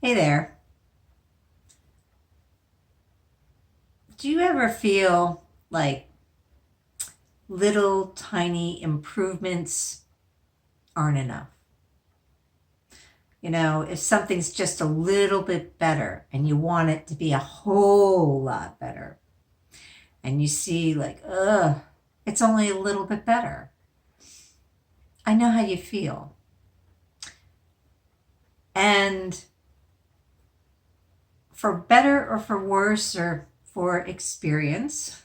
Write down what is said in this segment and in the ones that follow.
Hey there. Do you ever feel like little tiny improvements aren't enough? If something's just a little bit better and you want it to be a whole lot better, and you see, like, it's only a little bit better. I know how you feel. And for better or for worse or for experience,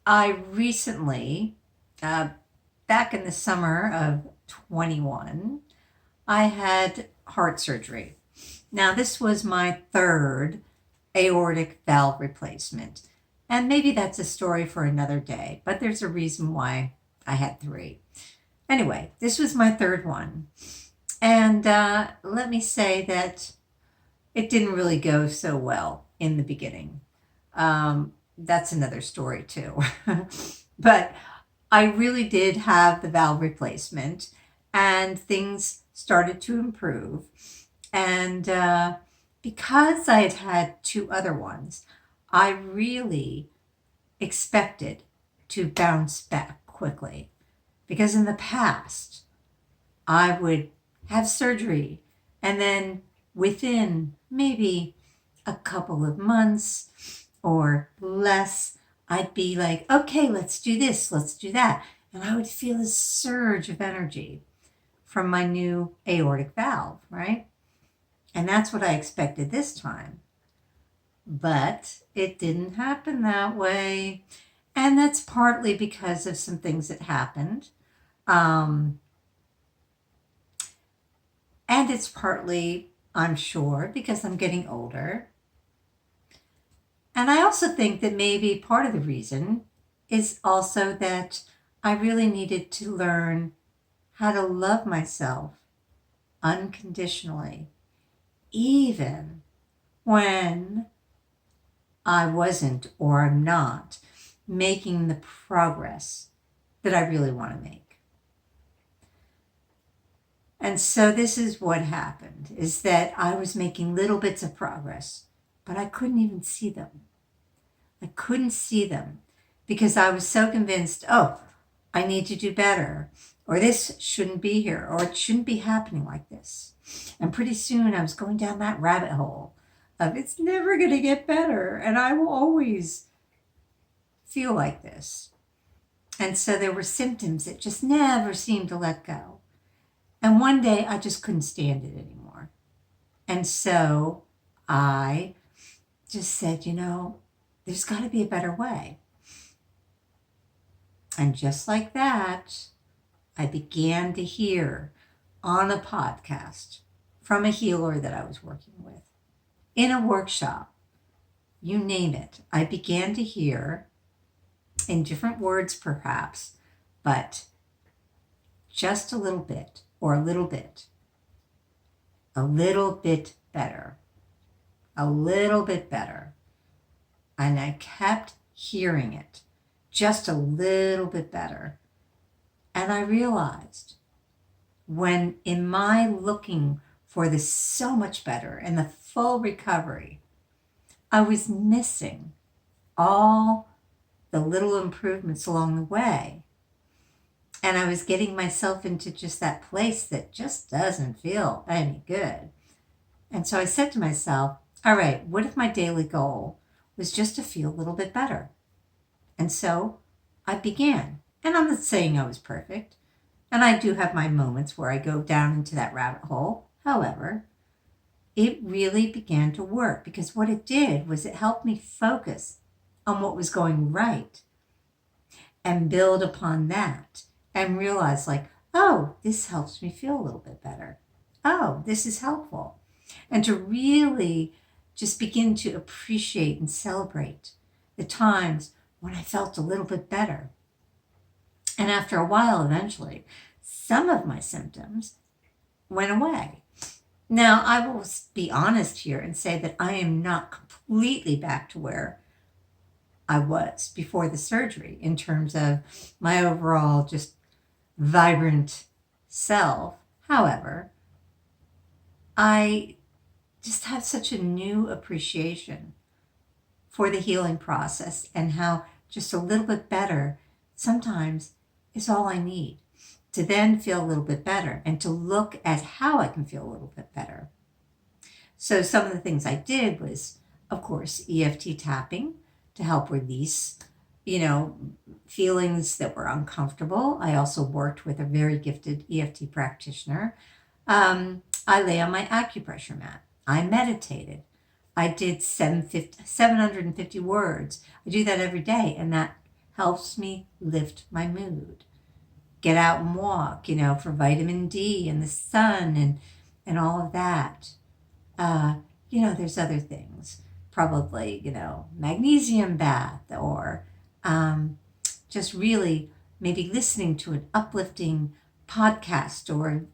I recently, back in the summer of 21, I had heart surgery. Now, this was my third aortic valve replacement. And maybe that's a story for another day, but there's a reason why I had three. Anyway, this was my third one. And let me say that it didn't really go so well in the beginning. That's another story, too. But I really did have the valve replacement, and things started to improve. And because I had had two other ones, I really expected to bounce back quickly. Because in the past, I would have surgery, and then within maybe a couple of months or less, I'd be like, okay, let's do this, let's do that. And I would feel a surge of energy from my new aortic valve, right? And that's what I expected this time. But it didn't happen that way. And that's partly because of some things that happened. And it's partly, I'm sure, because I'm getting older. And I also think that maybe part of the reason is also that I really needed to learn how to love myself unconditionally, even when I wasn't or am not making the progress that I really want to make. And so this is what happened, is that I was making little bits of progress, but I couldn't even see them. I couldn't see them because I was so convinced, oh, I need to do better, or this shouldn't be here, or it shouldn't be happening like this. And pretty soon I was going down that rabbit hole of it's never going to get better, and I will always feel like this. And so there were symptoms that just never seemed to let go. And one day I just couldn't stand it anymore. And so I just said, there's got to be a better way. And just like that, I began to hear on a podcast from a healer that I was working with, in a workshop, you name it. I began to hear, in different words perhaps, but just a little bit, or a little bit better, a little bit better. And I kept hearing it, just a little bit better. And I realized when in my looking for this so much better and the full recovery, I was missing all the little improvements along the way. And I was getting myself into just that place that just doesn't feel any good. And so I said to myself, all right, what if my daily goal was just to feel a little bit better? And so I began. And I'm not saying I was perfect. And I do have my moments where I go down into that rabbit hole. However, it really began to work because what it did was it helped me focus on what was going right and build upon that and realize, like, oh, this helps me feel a little bit better. Oh, this is helpful. And to really just begin to appreciate and celebrate the times when I felt a little bit better. And after a while, eventually, some of my symptoms went away. Now, I will be honest here and say that I am not completely back to where I was before the surgery in terms of my overall just vibrant self. However, I just have such a new appreciation for the healing process and how just a little bit better sometimes is all I need to then feel a little bit better and to look at how I can feel a little bit better. So some of the things I did was, of course, EFT tapping to help release, feelings that were uncomfortable. I also worked with a very gifted EFT practitioner. I lay on my acupressure mat. I meditated. I did 750 words. I do that every day, and that helps me lift my mood. Get out and walk, for vitamin D and the sun and all of that. There's other things, probably, magnesium bath or just really maybe listening to an uplifting podcast or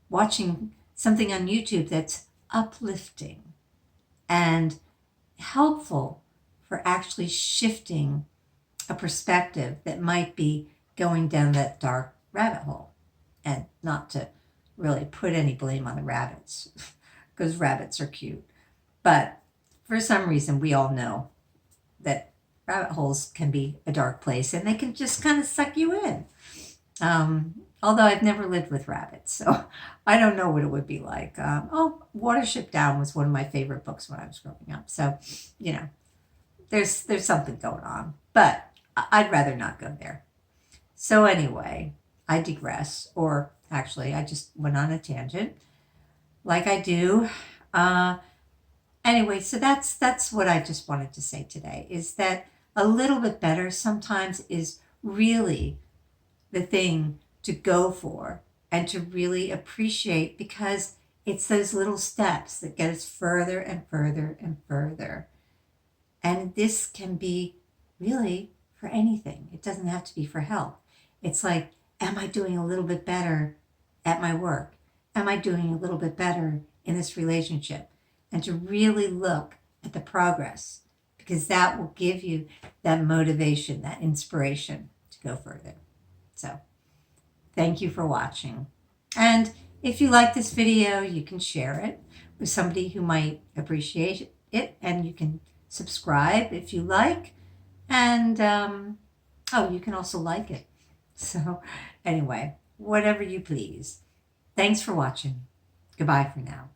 watching something on YouTube that's uplifting and helpful for actually shifting a perspective that might be going down that dark rabbit hole. And not to really put any blame on the rabbits, because rabbits are cute. But for some reason, we all know that rabbit holes can be a dark place and they can just kind of suck you in. Although I've never lived with rabbits, so I don't know what it would be like. Watership Down was one of my favorite books when I was growing up. So, there's something going on. But I'd rather not go there. So anyway, I digress. Or actually, I just went on a tangent like I do. Anyway, so that's what I just wanted to say today, is that a little bit better sometimes is really the thing to go for and to really appreciate, because it's those little steps that get us further and further and further. And this can be really for anything. It doesn't have to be for health. It's like, am I doing a little bit better at my work? Am I doing a little bit better in this relationship? And to really look at the progress, because that will give you that motivation, that inspiration to go further. So thank you for watching. And if you like this video, you can share it with somebody who might appreciate it, and you can subscribe if you like. And you can also like it. So anyway, whatever you please. Thanks for watching. Goodbye for now.